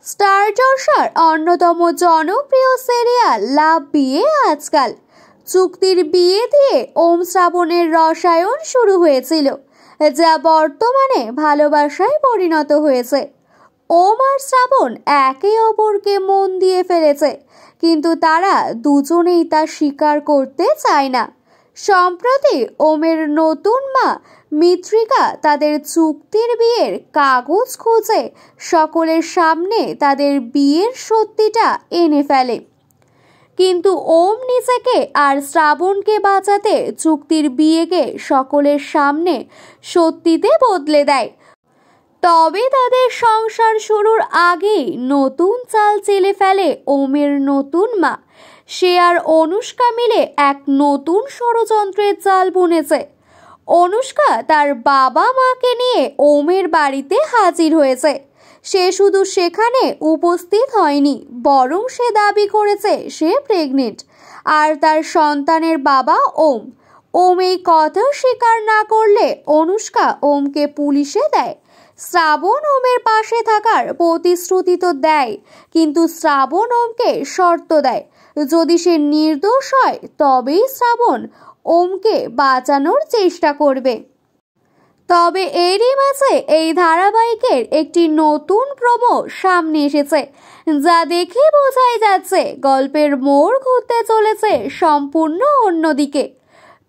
Star জলসার অন্যতম জনপ্রিয় সিরিয়াল লাভ বিয়ে আজকাল। চুক্তির বিয়ে দিয়ে ওম শ্রাবণের রসায়ন শুরু হয়েছিল, যা বর্তমানে ভালোবাসায় পরিণত হয়েছে। ওম আর শ্রাবণ একে অপরকে মন দিয়ে ফেলেছে, কিন্তু তারা দুজনেই তা স্বীকার করতে চায় না। সম্প্রতি ওমের নতুন মা মিত্রিকা তাদের চুক্তির বিয়ের কাগজ খুঁজে সকলের সামনে তাদের বিয়ের সত্যিটা এনে ফেলে, কিন্তু ওম নিজেকে আর শ্রাবণকে বাঁচাতে চুক্তির বিয়েকে সকলের সামনে সত্যিতে বদলে দেয়। তবে তাদের সংসার শুরুর আগেই নতুন চাল চেলে ফেলে ওমের নতুন মা। সে আর অনুষ্কা মিলে এক নতুন ষড়যন্ত্রের চাল বুনেছে। অনুষ্কা তার বাবা মাকে নিয়ে ওমের বাড়িতে হাজির হয়েছে। সে শুধু সেখানে উপস্থিত হয়নি, বরং সে দাবি করেছে সে প্রেগনেন্ট আর তার সন্তানের বাবা ওম। ওম এই কথা স্বীকার না করলে অনুষ্কা ওমকে পুলিশে দেয়। শ্রাবণ ওমের পাশে থাকার প্রতিশ্রুতি তো দেয়, কিন্তু শ্রাবণ ওমকে শর্ত দেয়, যদি সে নির্দোষ হয় তবেই শ্রাবণ ওমকে বাঁচানোর চেষ্টা করবে। তবে এরই মাঝে এই ধারাবাহিকের একটি নতুন প্রোমো সামনে এসেছে, যা দেখে বোঝাই যাচ্ছে গল্পের মোড় ঘুরতে চলেছে সম্পূর্ণ অন্যদিকে।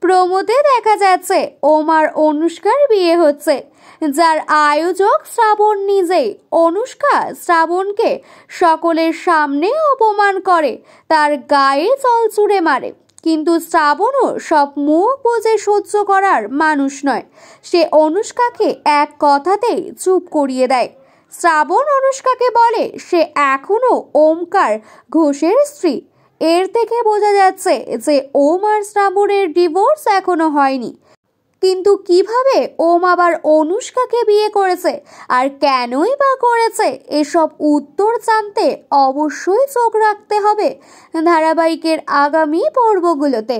প্রোমোতে দেখা যাচ্ছে ওম আর অনুষ্কার বিয়ে হচ্ছে, যার আয়োজক শ্রাবণ নিজেই। অনুষ্কা শ্রাবণকে সকলের সামনে অপমান করে, তার গায়ে জল ছুঁড়ে মারে, কিন্তু শ্রাবণও সব মুখ বুজে সহ্য করার মানুষ নয়। সে অনুষ্কাকে এক কথাতেই চুপ করিয়ে দেয়। শ্রাবণ অনুষ্কাকে বলে সে এখনো ওমকার ঘোষের স্ত্রী। এর থেকে বোঝা যাচ্ছে যে ওম আর শ্রাবণের ডিভোর্স এখনো হয়নি। কিন্তু কিভাবে ওম আবার অনুষ্কাকে বিয়ে করেছে আর কেনই বা করেছে, এসব উত্তর জানতে অবশ্যই চোখ রাখতে হবে ধারাবাহিকের আগামী পর্বগুলোতে।